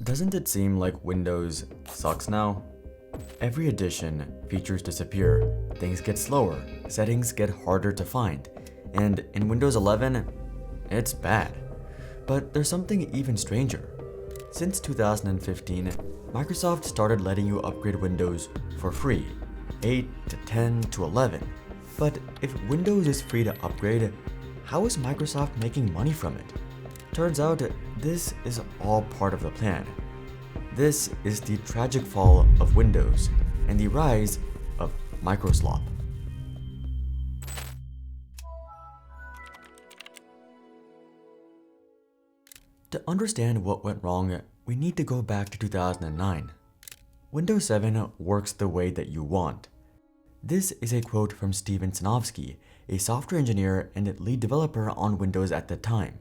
Doesn't it seem like Windows sucks now? Every edition, features disappear, things get slower, settings get harder to find, and in Windows 11, it's bad. But there's something even stranger. Since 2015, Microsoft started letting you upgrade Windows for free, 8 to 10 to 11. But if Windows is free to upgrade, how is Microsoft making money from it? Turns out, this is all part of the plan. This is the tragic fall of Windows and the rise of Microslop. To understand what went wrong, we need to go back to 2009. Windows 7 works the way that you want. This is a quote from Steven Sinofsky, a software engineer and lead developer on Windows at the time.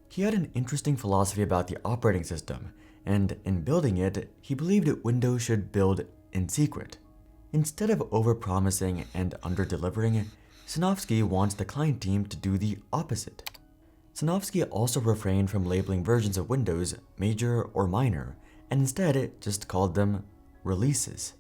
He had an interesting philosophy about the operating system, and in building it, he believed Windows should build in secret. Instead of overpromising and under-delivering, Sinofsky wants the client team to do the opposite. Sinofsky also refrained from labeling versions of Windows major or minor, and instead just called them releases.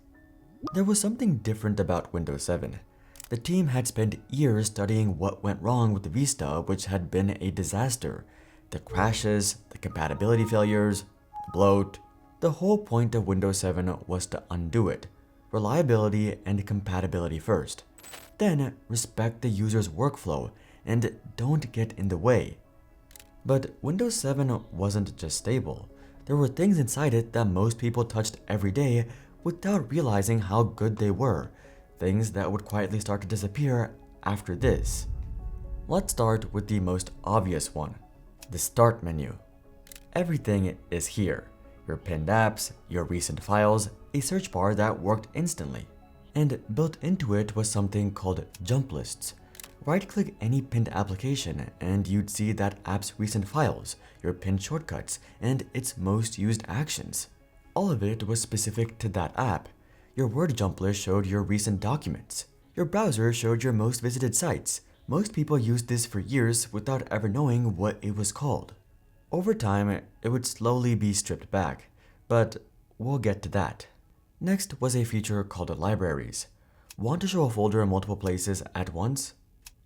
There was something different about Windows 7. The team had spent years studying what went wrong with the Vista, which had been a disaster. The crashes, the compatibility failures, the bloat. The whole point of Windows 7 was to undo it. Reliability and compatibility first. Then respect the user's workflow and don't get in the way. But Windows 7 wasn't just stable. There were things inside it that most people touched every day without realizing how good they were, things that would quietly start to disappear after this. Let's start with the most obvious one, the Start menu. Everything is here. Your pinned apps, your recent files, a search bar that worked instantly. And built into it was something called jump lists. Right-click any pinned application and you'd see that app's recent files, your pinned shortcuts, and its most used actions. All of it was specific to that app. Your Word jump list showed your recent documents. Your browser showed your most visited sites. Most people used this for years without ever knowing what it was called. Over time, it would slowly be stripped back, but we'll get to that. Next was a feature called libraries. Want to show a folder in multiple places at once?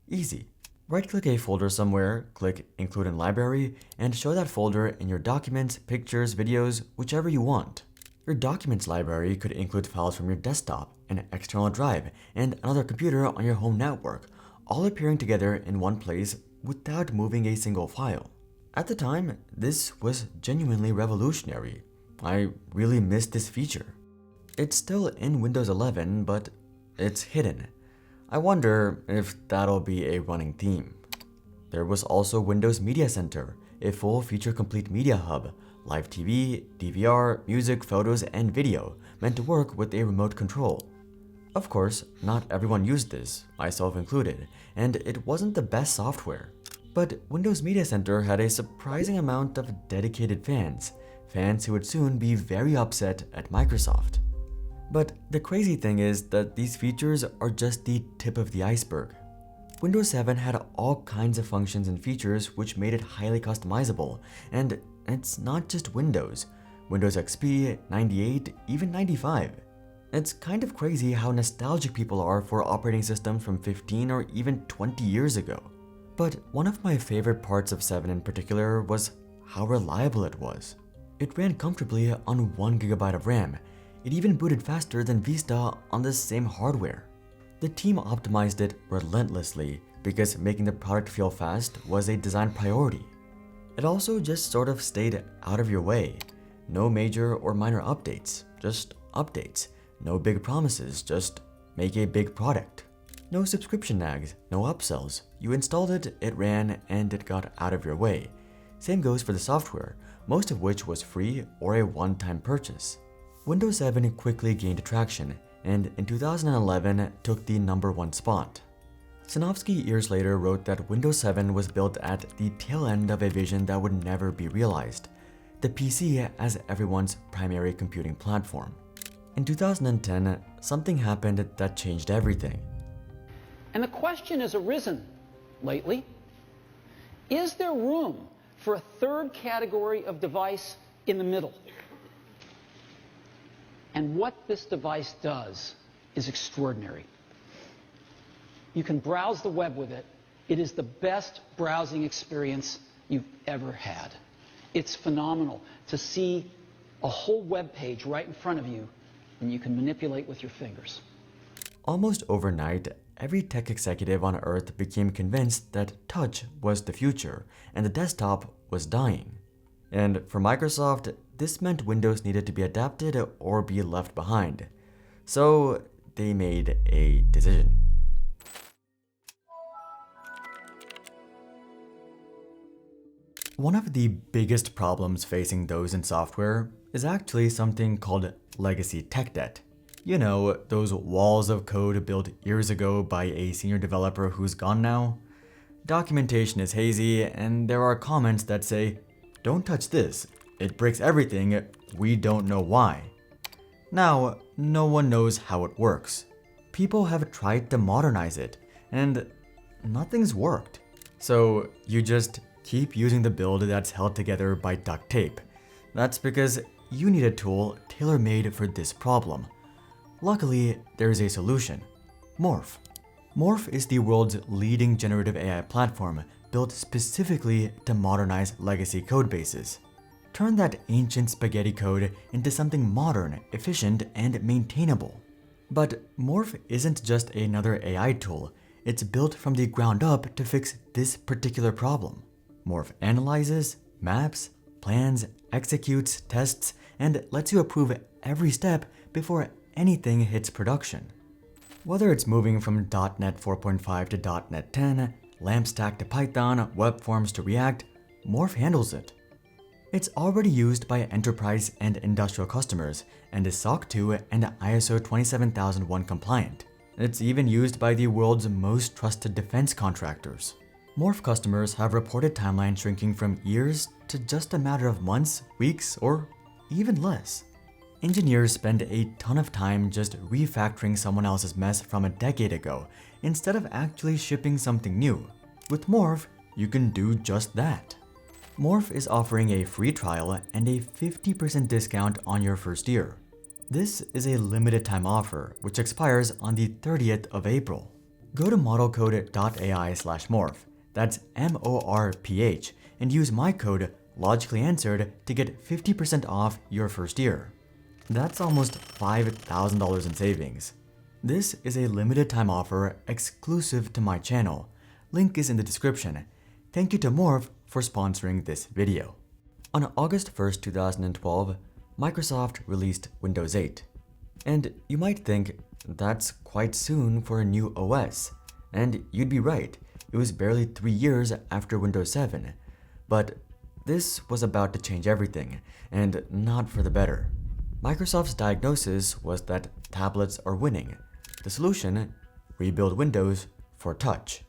Easy. Right-click a folder somewhere, click Include in Library, and show that folder in your documents, pictures, videos, whichever you want. Your documents library could include files from your desktop, an external drive, and another computer on your home network, all appearing together in one place without moving a single file. At the time, this was genuinely revolutionary. I really missed this feature. It's still in Windows 11, but it's hidden. I wonder if that'll be a running theme. There was also Windows Media Center, a full feature-complete media hub, live TV, DVR, music, photos, and video, meant to work with a remote control. Of course, not everyone used this, myself included, and it wasn't the best software. But Windows Media Center had a surprising amount of dedicated fans who would soon be very upset at Microsoft. But the crazy thing is that these features are just the tip of the iceberg. Windows 7 had all kinds of functions and features which made it highly customizable, and it's not just Windows. Windows XP, 98, even 95. It's kind of crazy how nostalgic people are for operating systems from 15 or even 20 years ago. But one of my favorite parts of 7 in particular was how reliable it was. It ran comfortably on 1 GB of RAM. It even booted faster than Vista on the same hardware. The team optimized it relentlessly because making the product feel fast was a design priority. It also just sort of stayed out of your way. No major or minor updates, just updates. No big promises, just make a big product. No subscription nags, no upsells. You installed it, it ran, and it got out of your way. Same goes for the software, most of which was free or a one-time purchase. Windows 7 quickly gained traction, and in 2011 took the #1 spot. Sinofsky years later wrote that Windows 7 was built at the tail end of a vision that would never be realized, the PC as everyone's primary computing platform. In 2010, something happened that changed everything. And the question has arisen lately, is there room for a third category of device in the middle? And what this device does is extraordinary. You can browse the web with it. It is the best browsing experience you've ever had. It's phenomenal to see a whole web page right in front of you, and you can manipulate with your fingers. Almost overnight, every tech executive on Earth became convinced that touch was the future and the desktop was dying. And for Microsoft, this meant Windows needed to be adapted or be left behind. So they made a decision. One of the biggest problems facing those in software is actually something called legacy tech debt. You know, those walls of code built years ago by a senior developer who's gone now. Documentation is hazy, and there are comments that say, "Don't touch this, it breaks everything, we don't know why." Now, no one knows how it works. People have tried to modernize it, and nothing's worked. So you just keep using the build that's held together by duct tape. That's because you need a tool tailor-made for this problem. Luckily, there's a solution: Morph. Morph is the world's leading generative AI platform built specifically to modernize legacy codebases. Turn that ancient spaghetti code into something modern, efficient, and maintainable. But Morph isn't just another AI tool, it's built from the ground up to fix this particular problem. Morph analyzes, maps, plans, executes, tests, and lets you approve every step before anything hits production. Whether it's moving from .NET 4.5 to .NET 10, LAMP stack to Python, web forms to React, Morph handles it. It's already used by enterprise and industrial customers and is SOC 2 and ISO 27001 compliant. It's even used by the world's most trusted defense contractors. Morph customers have reported timelines shrinking from years to just a matter of months, weeks, or even less. Engineers spend a ton of time just refactoring someone else's mess from a decade ago instead of actually shipping something new. With Morph, you can do just that. Morph is offering a free trial and a 50% discount on your first year. This is a limited time offer which expires on the 30th of April. Go to modelcode.ai/morph, that's MORPH, and use my code LogicallyAnswered to get 50% off your first year. That's almost $5,000 in savings. This is a limited time offer exclusive to my channel. Link is in the description. Thank you to Morph for sponsoring this video. On August 1st, 2012, Microsoft released Windows 8. And you might think, that's quite soon for a new OS. And you'd be right, it was barely 3 years after Windows 7. But this was about to change everything, and not for the better. Microsoft's diagnosis was that tablets are winning. The solution? Rebuild Windows for touch.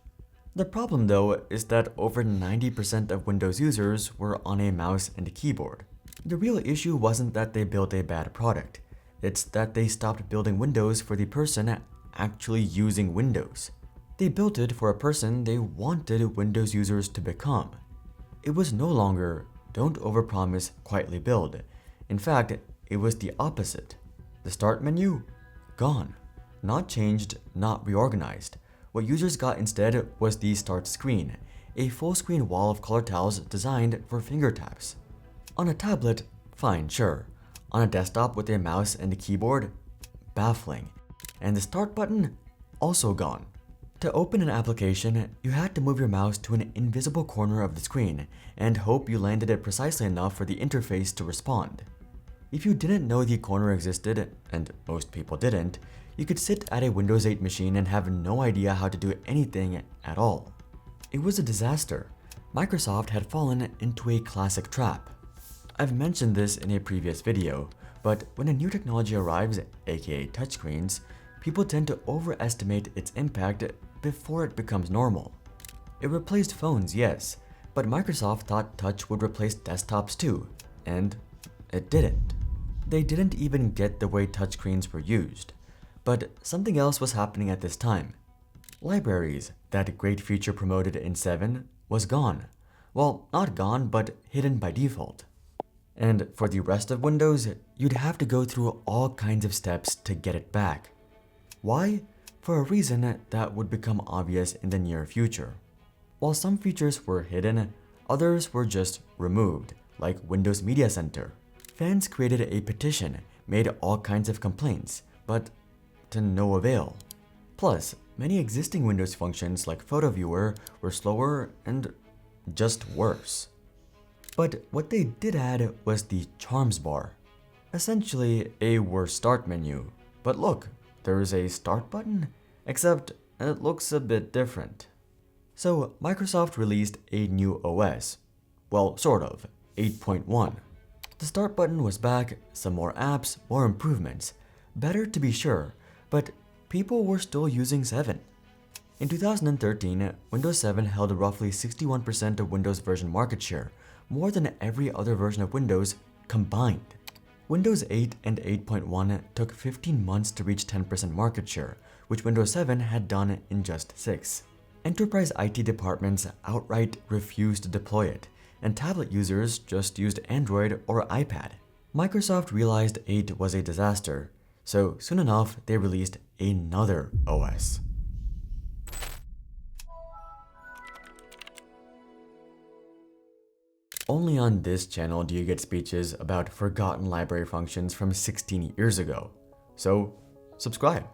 The problem though is that over 90% of Windows users were on a mouse and a keyboard. The real issue wasn't that they built a bad product. It's that they stopped building Windows for the person actually using Windows. They built it for a person they wanted Windows users to become. It was no longer, don't overpromise, quietly build. In fact, it was the opposite. The start menu? Gone. Not changed, not reorganized. What users got instead was the start screen, a full-screen wall of color tiles designed for finger taps. On a tablet, fine, sure. On a desktop with a mouse and a keyboard? Baffling. And the start button? Also gone. To open an application, you had to move your mouse to an invisible corner of the screen and hope you landed it precisely enough for the interface to respond. If you didn't know the corner existed, and most people didn't, you could sit at a Windows 8 machine and have no idea how to do anything at all. It was a disaster. Microsoft had fallen into a classic trap. I've mentioned this in a previous video, but when a new technology arrives, aka touchscreens, people tend to overestimate its impact before it becomes normal. It replaced phones, yes, but Microsoft thought touch would replace desktops too, and it didn't. They didn't even get the way touchscreens were used. But something else was happening at this time. Libraries, that great feature promoted in 7, was gone. Well, not gone, but hidden by default. And for the rest of Windows, you'd have to go through all kinds of steps to get it back. Why? For a reason that would become obvious in the near future. While some features were hidden, others were just removed, like Windows Media Center. Fans created a petition, made all kinds of complaints, but to no avail. Plus, many existing Windows functions like Photo Viewer were slower and just worse. But what they did add was the Charms bar. Essentially a worse start menu. But look, there's a start button, except it looks a bit different. So Microsoft released a new OS. Well, sort of, 8.1. The start button was back, some more apps, more improvements. Better to be sure, but people were still using 7. In 2013, Windows 7 held roughly 61% of Windows version market share, more than every other version of Windows combined. Windows 8 and 8.1 took 15 months to reach 10% market share, which Windows 7 had done in just 6. Enterprise IT departments outright refused to deploy it, and tablet users just used Android or iPad. Microsoft realized 8 was a disaster, so soon enough they released another OS. Only on this channel do you get speeches about forgotten library functions from 16 years ago, so subscribe.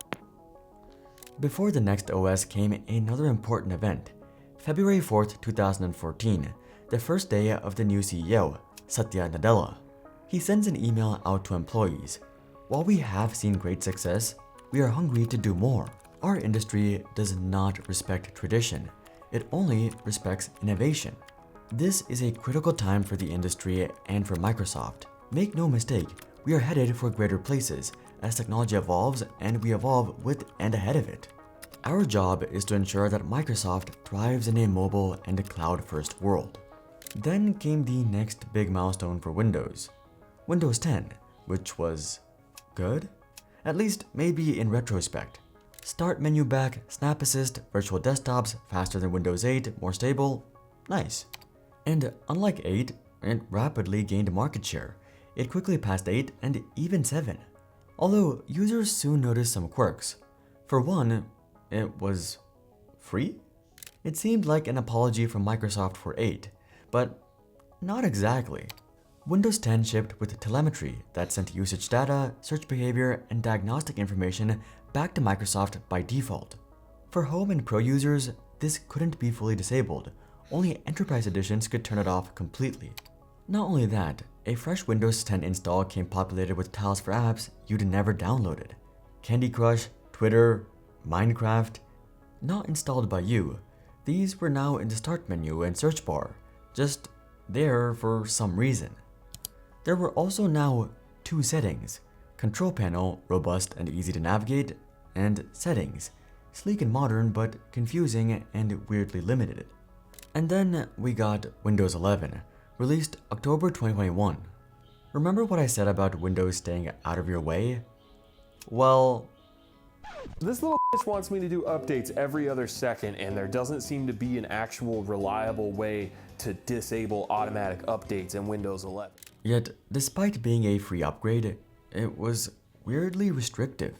Before the next OS came another important event. February 4th, 2014, the first day of the new CEO, Satya Nadella. He sends an email out to employees. While we have seen great success, we are hungry to do more. Our industry does not respect tradition. It only respects innovation. This is a critical time for the industry and for Microsoft. Make no mistake, we are headed for greater places as technology evolves and we evolve with and ahead of it. Our job is to ensure that Microsoft thrives in a mobile and cloud-first world. Then came the next big milestone for Windows. Windows 10, which was good? At least maybe in retrospect. Start menu back, snap assist, virtual desktops, faster than Windows 8, more stable, nice. And unlike 8, it rapidly gained market share. It quickly passed 8 and even 7. Although users soon noticed some quirks. For one, it was free? It seemed like an apology from Microsoft for 8, but not exactly. Windows 10 shipped with telemetry that sent usage data, search behavior, and diagnostic information back to Microsoft by default. For home and pro users, this couldn't be fully disabled. Only enterprise editions could turn it off completely. Not only that, a fresh Windows 10 install came populated with tiles for apps you'd never downloaded. Candy Crush, Twitter, Minecraft, not installed by you. These were now in the start menu and search bar, just there for some reason. There were also now 2 settings: Control Panel, robust and easy to navigate, and Settings, sleek and modern but confusing and weirdly limited. And then we got Windows 11, released October 2021. Remember what I said about Windows staying out of your way? Well, this little bitch wants me to do updates every other second, and there doesn't seem to be an actual reliable way to disable automatic updates in Windows 11. Yet, despite being a free upgrade, it was weirdly restrictive.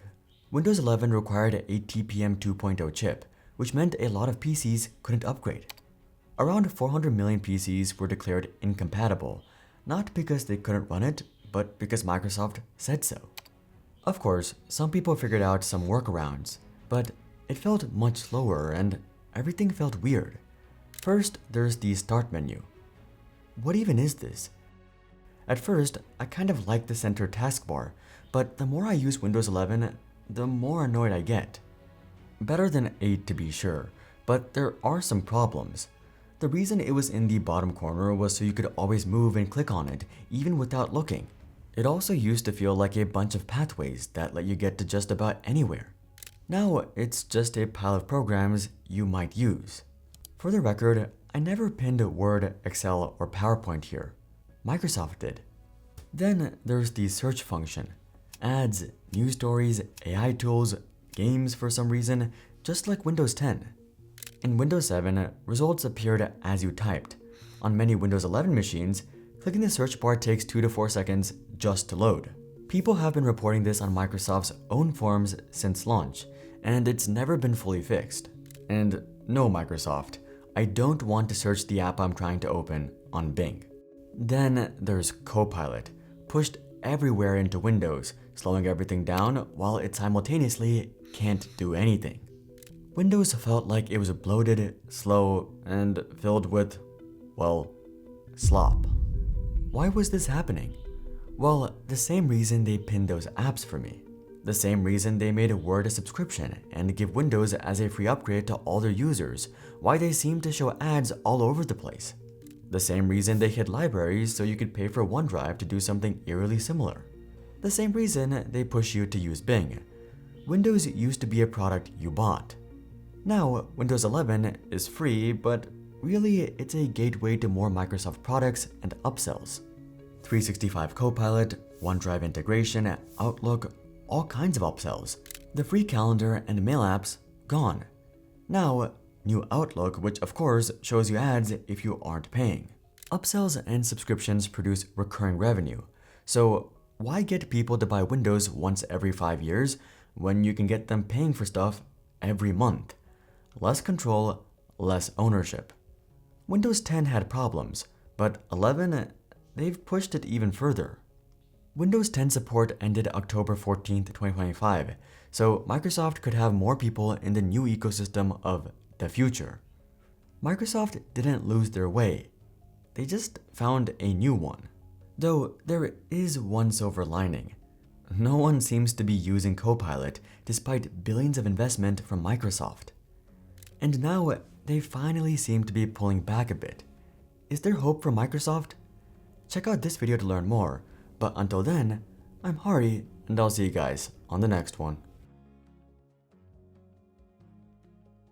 Windows 11 required a TPM 2.0 chip, which meant a lot of PCs couldn't upgrade. Around 400 million PCs were declared incompatible, not because they couldn't run it, but because Microsoft said so. Of course, some people figured out some workarounds, but it felt much slower and everything felt weird. First, there's the start menu. What even is this? At first, I kind of like the center taskbar, but the more I use Windows 11, the more annoyed I get. Better than 8 to be sure, but there are some problems. The reason it was in the bottom corner was so you could always move and click on it, even without looking. It also used to feel like a bunch of pathways that let you get to just about anywhere. Now it's just a pile of programs you might use. For the record, I never pinned Word, Excel, or PowerPoint here. Microsoft did. Then there's the search function. Ads, news stories, AI tools, games for some reason, just like Windows 10. In Windows 7, results appeared as you typed. On many Windows 11 machines, Clicking the search bar takes 2 to 4 seconds just to load. People have been reporting this on Microsoft's own forums since launch, and it's never been fully fixed. And no, Microsoft, I don't want to search the app I'm trying to open on Bing. Then there's Copilot, pushed everywhere into Windows, slowing everything down while it simultaneously can't do anything. Windows felt like it was bloated, slow, and filled with, well, slop. Why was this happening? Well, the same reason they pinned those apps for me. The same reason they made Word a subscription and give Windows as a free upgrade to all their users, why they seem to show ads all over the place. The same reason they hid libraries so you could pay for OneDrive to do something eerily similar. The same reason they push you to use Bing. Windows used to be a product you bought. Now, Windows 11 is free, but really it's a gateway to more Microsoft products and upsells. 365 Copilot, OneDrive integration, Outlook, all kinds of upsells. The free calendar and mail apps, gone. Now, new Outlook, which of course shows you ads if you aren't paying. Upsells and subscriptions produce recurring revenue. So why get people to buy Windows once every 5 years when you can get them paying for stuff every month? Less control, less ownership. Windows 10 had problems, but 11, they've pushed it even further. Windows 10 support ended October 14th, 2025, so Microsoft could have more people in the new ecosystem of the future. Microsoft didn't lose their way, they just found a new one. Though there is one silver lining. No one seems to be using Copilot despite billions of investment from Microsoft. And now they finally seem to be pulling back a bit. Is there hope for Microsoft? Check out this video to learn more, but until then, I'm Hari, and I'll see you guys on the next one.